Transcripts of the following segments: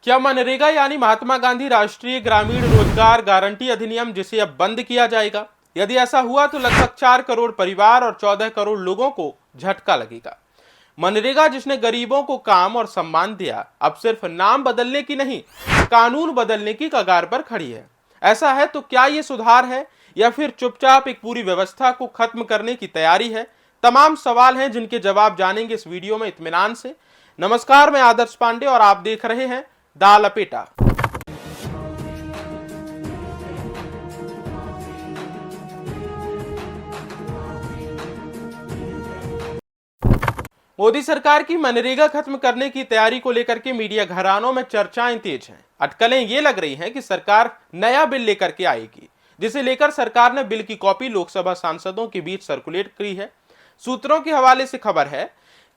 क्या मनरेगा यानी महात्मा गांधी राष्ट्रीय ग्रामीण रोजगार गारंटी अधिनियम, जिसे अब बंद किया जाएगा? यदि ऐसा हुआ तो लगभग 4 करोड़ परिवार और 14 करोड़ लोगों को झटका लगेगा। मनरेगा, जिसने गरीबों को काम और सम्मान दिया, अब सिर्फ नाम बदलने की नहीं, कानून बदलने की कगार पर खड़ी है। ऐसा है तो क्या यह सुधार है या फिर चुपचाप एक पूरी व्यवस्था को खत्म करने की तैयारी है? तमाम सवाल हैं जिनके जवाब जानेंगे इस वीडियो में इत्मीनान से। नमस्कार, मैं आदर्श पांडे और आप देख रहे हैं दा लपेटा। मोदी सरकार की मनरेगा खत्म करने की तैयारी को लेकर के मीडिया घरानों में चर्चाएं तेज हैं। अटकलें ये लग रही हैं कि सरकार नया बिल लेकर के आएगी, जिसे लेकर सरकार ने बिल की कॉपी लोकसभा सांसदों के बीच सर्कुलेट की है। सूत्रों के हवाले से खबर है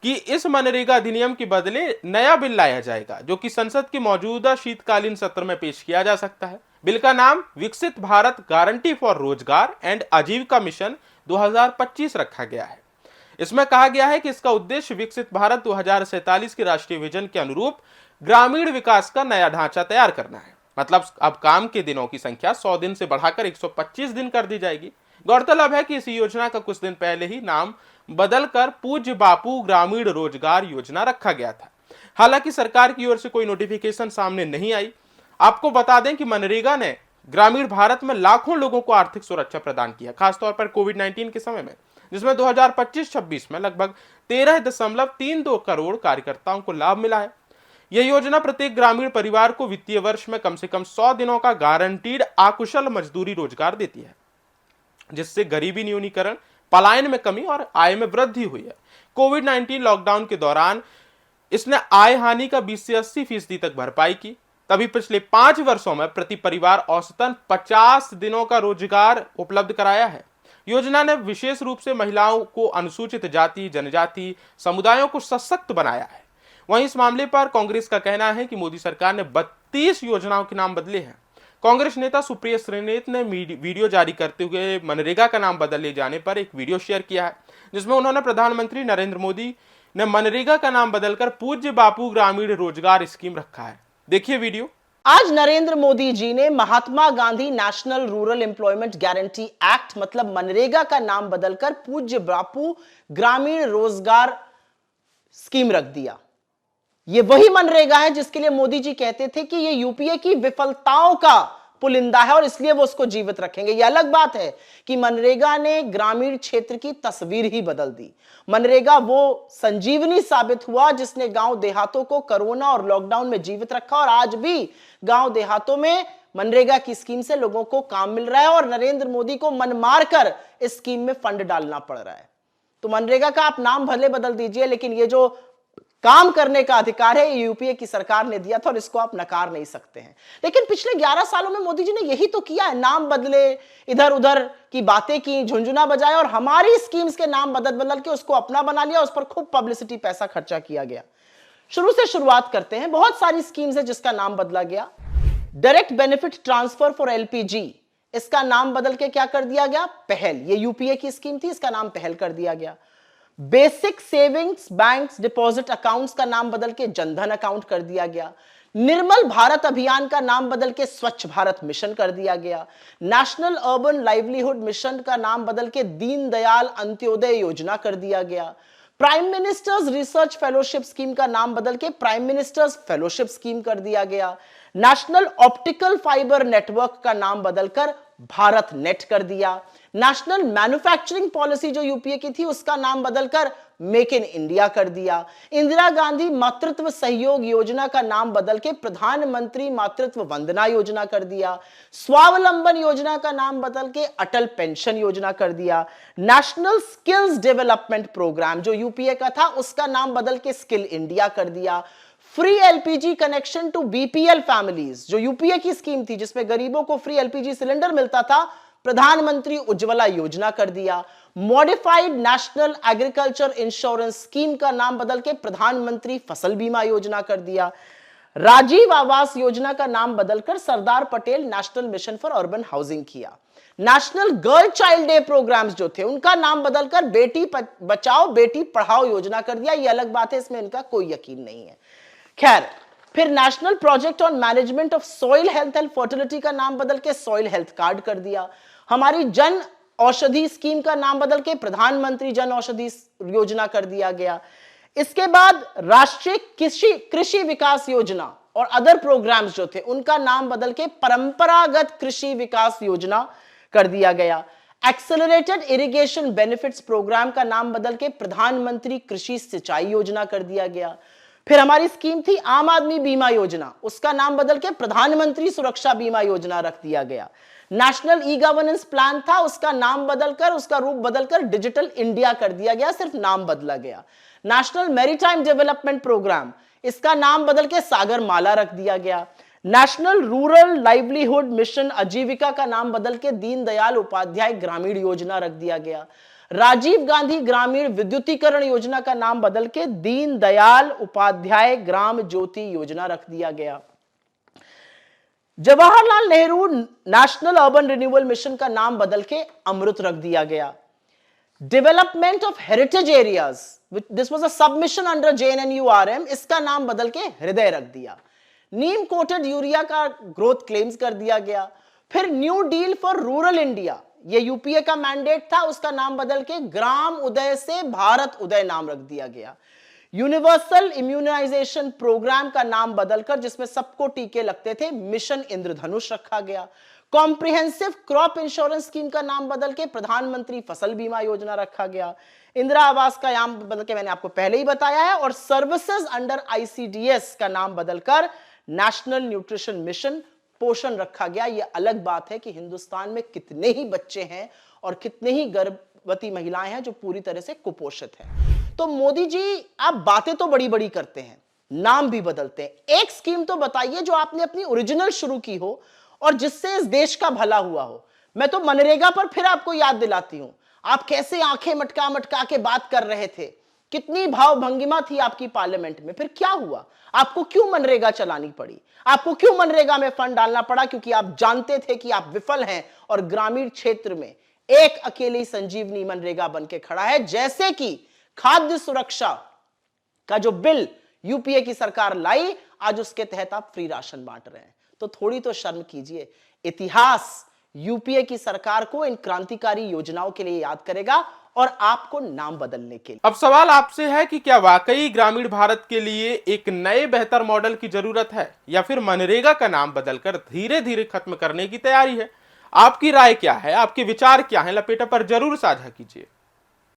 कि इस मनरेगा अधिनियम के बदले नया बिल लाया जाएगा, जो कि संसद के मौजूदा शीतकालीन सत्र में पेश किया जा सकता है। बिल का नाम विकसित भारत गारंटी फॉर रोजगार एंड आजीविका मिशन 2025 रखा गया है। इसमें कहा गया है कि इसका उद्देश्य विकसित भारत 2047 के राष्ट्रीय विजन के अनुरूप ग्रामीण विकास का नया ढांचा तैयार करना है। मतलब अब काम के दिनों की संख्या 100 दिन से बढ़ाकर 125 दिन कर दी जाएगी। गौरतलब है कि इस योजना का कुछ दिन पहले ही नाम बदलकर पूज्य बापू ग्रामीण रोजगार योजना रखा गया था। हालांकि सरकार की ओर से कोई नोटिफिकेशन सामने नहीं आई। आपको बता दें कि मनरेगा ने ग्रामीण भारत में लाखों लोगों को आर्थिक सुरक्षा प्रदान किया, खासतौर पर कोविड-19 के समय में, जिसमें 2025-26 में लगभग 13.32 करोड़ कार्यकर्ताओं को लाभ मिला है। यह योजना प्रत्येक ग्रामीण परिवार को वित्तीय वर्ष में कम से कम 100 दिनों का गारंटीड आकुशल मजदूरी रोजगार देती है, जिससे गरीबी न्यूनीकरण, पलायन में कमी और आय में वृद्धि हुई है। कोविड-19 लॉकडाउन के दौरान इसने आय हानि का 20 से 80% तक भरपाई की। तभी पिछले 5 वर्षों में प्रति परिवार औसतन 50 दिनों का रोजगार उपलब्ध कराया है। योजना ने विशेष रूप से महिलाओं को, अनुसूचित जाति जनजाति समुदायों को सशक्त बनाया है। वहीं इस मामले पर कांग्रेस का कहना है कि मोदी सरकार ने 32 योजनाओं के नाम बदले हैं। कांग्रेस नेता सुप्रिया श्रीनेत ने वीडियो जारी करते हुए मनरेगा का नाम बदले जाने पर एक वीडियो शेयर किया है, जिसमें उन्होंने प्रधानमंत्री नरेंद्र मोदी ने मनरेगा का नाम बदलकर पूज्य बापू ग्रामीण रोजगार स्कीम रखा है। देखिए वीडियो। आज नरेंद्र मोदी जी ने Mahatma Gandhi national rural employment guarantee act मतलब मनरेगा का नाम बदलकर पूज्य बापू ग्रामीण रोजगार स्कीम रख दिया। यह वही मनरेगा है जिसके लिए मोदी जी कहते थे कि यह यूपीए की विफलताओं का पुलिंदा है और इसलिए वो उसको जीवित रखेंगे। यह अलग बात है कि मनरेगा ने ग्रामीण क्षेत्र की तस्वीर ही बदल दी। मनरेगा वो संजीवनी साबित हुआ जिसने गांव देहातों को कोरोना और लॉकडाउन में जीवित रखा और आज भी गांव देहातों में मनरेगा की स्कीम से लोगों को काम मिल रहा है और नरेंद्र मोदी को मन मार कर इस स्कीम में फंड डालना पड़ रहा है। तो मनरेगा का आप नाम भले बदल दीजिए, लेकिन ये जो काम करने का अधिकार है यूपीए की सरकार ने दिया था और इसको आप नकार नहीं सकते हैं। लेकिन पिछले 11 सालों में मोदी जी ने यही तो किया है, नाम बदले, इधर उधर की बातें की, झुंझुना बजाया और हमारी स्कीम्स के नाम बदल बदल के उसको अपना बना लिया। उस पर खूब पब्लिसिटी, पैसा खर्चा किया गया। शुरू से शुरुआत करते हैं। बहुत सारी स्कीम्स है जिसका नाम बदला गया। Direct benefit transfer for LPG, इसका नाम बदल के क्या कर दिया गया? पहल। ये यूपीए की स्कीम थी, इसका नाम पहल कर दिया गया। Basic savings banks deposit accounts का नाम बदल के जनधन अकाउंट कर दिया गया। निर्मल भारत अभियान का नाम बदल के स्वच्छ भारत मिशन कर दिया गया। नेशनल अर्बन लाइवलीहुड मिशन का नाम बदल के दीनदयाल अंत्योदय योजना कर दिया गया। Prime ministers research fellowship scheme का नाम बदल के प्राइम मिनिस्टर्स फेलोशिप स्कीम कर दिया गया। नेशनल ऑप्टिकल फाइबर नेटवर्क का नाम बदलकर भारत नेट कर दिया। नेशनल मैन्युफैक्चरिंग पॉलिसी जो यूपीए की थी उसका नाम बदलकर मेक इन इंडिया कर दिया। इंदिरा गांधी मातृत्व सहयोग योजना का नाम बदल के प्रधानमंत्री मातृत्व वंदना योजना कर दिया। स्वावलंबन योजना का नाम बदल के अटल पेंशन योजना कर दिया। नेशनल स्किल्स डेवलपमेंट प्रोग्राम जो यूपीए का था उसका नाम बदल के स्किल इंडिया कर दिया। Free LPG connection to BPL families जो यूपीए की स्कीम थी जिसमें गरीबों को फ्री एलपीजी सिलेंडर मिलता था, प्रधानमंत्री उज्ज्वला योजना कर दिया। Modified national agriculture insurance scheme का नाम बदल के प्रधानमंत्री फसल बीमा योजना कर दिया। राजीव आवास योजना का नाम बदलकर Sardar Patel national mission for urban housing किया। National girl child day programmes जो थे उनका नाम बदलकर बेटी बचाओ बेटी पढ़ाओ योजना कर दिया। ये अलग बात है, इसमें इनका कोई यकीन नहीं है। खैर, फिर national project on management of soil health and fertility का नाम बदल के सॉइल हेल्थ कार्ड कर दिया। हमारी जन औषधि स्कीम का नाम बदल के प्रधानमंत्री जन औषधि योजना कर दिया गया। इसके बाद राष्ट्रीय कृषि विकास योजना और अदर प्रोग्राम्स जो थे उनका नाम बदल के परंपरागत कृषि विकास योजना कर दिया गया। एक्सेलरेटेड इरिगेशन बेनिफिट्स प्रोग्राम का नाम बदल के प्रधानमंत्री कृषि सिंचाई योजना कर दिया गया। फिर हमारी स्कीम थी आम आदमी बीमा योजना, उसका नाम बदल के प्रधानमंत्री सुरक्षा बीमा योजना रख दिया गया। नेशनल ई गवर्नेंस प्लान था, उसका नाम बदलकर, उसका रूप बदलकर डिजिटल इंडिया कर दिया गया, सिर्फ नाम बदला गया। नेशनल मैरीटाइम डेवलपमेंट प्रोग्राम, इसका नाम बदल के सागर माला रख दिया गया। नेशनल रूरल लाइवलीहुड मिशन आजीविका का नाम बदल के दीनदयाल उपाध्याय ग्रामीण योजना रख दिया गया। राजीव गांधी ग्रामीण विद्युतीकरण योजना का नाम बदल के दीनदयाल उपाध्याय ग्राम ज्योति योजना रख दिया गया। Jawaharlal Nehru national urban renewal mission का नाम बदल के अमृत रख दिया गया। Development of heritage areas, this was a submission under JNNURM, इसका नाम बदल के हृदय रख दिया। नीम कोटेड यूरिया का ग्रोथ क्लेम्स कर दिया गया। फिर new deal for rural India, ये यूपीए का मैंडेट था, उसका नाम बदल के ग्राम उदय से भारत उदय नाम रख दिया गया। यूनिवर्सल इम्यूनाइजेशन प्रोग्राम का नाम बदलकर, जिसमें सबको टीके लगते थे, मिशन इंद्रधनुष रखा गया। कॉम्प्रिहेंसिव क्रॉप इंश्योरेंस स्कीम का नाम बदल के प्रधानमंत्री फसल बीमा योजना रखा गया। इंदिरा आवास का नाम बदल के मैंने आपको पहले ही बताया है। और सर्विसेज अंडर ICDS का नाम बदलकर नेशनल न्यूट्रिशन मिशन पोषण रखा गया। यह अलग बात है कि हिंदुस्तान में कितने ही बच्चे हैं और कितने ही गर्भवती महिलाएं हैं जो पूरी तरह से कुपोषित हैं। तो मोदी जी, आप बातें तो बड़ी बड़ी करते हैं, नाम भी बदलते हैं। एक स्कीम तो बताइए जो आपने अपनी ओरिजिनल शुरू की हो और जिससे इस देश का भला हुआ हो। मैं तो मनरेगा पर फिर आपको याद दिलाती हूं, आप कैसे आंखें मटका मटका के बात कर रहे थे, कितनी भाव भंगिमा थी आपकी पार्लियामेंट में। फिर क्या हुआ? आपको क्यों मनरेगा चलानी पड़ी? आपको क्यों मनरेगा में फंड डालना पड़ा? क्योंकि आप जानते थे कि आप विफल हैं और ग्रामीण क्षेत्र में एक अकेली संजीवनी मनरेगा बन के खड़ा है। जैसे कि खाद्य सुरक्षा का जो बिल यूपीए की सरकार लाई, आज उसके तहत आप फ्री राशन बांट रहे हैं। तो थोड़ी तो शर्म कीजिए। इतिहास यूपीए की सरकार को इन क्रांतिकारी योजनाओं के लिए याद करेगा और आपको नाम बदलने के लिए। अब सवाल आपसे है कि क्या वाकई ग्रामीण भारत के लिए एक नए बेहतर मॉडल की जरूरत है या फिर मनरेगा का नाम बदलकर धीरे धीरे खत्म करने की तैयारी है? आपकी राय क्या है? आपके विचार क्या है? लपेटा पर जरूर साझा कीजिए।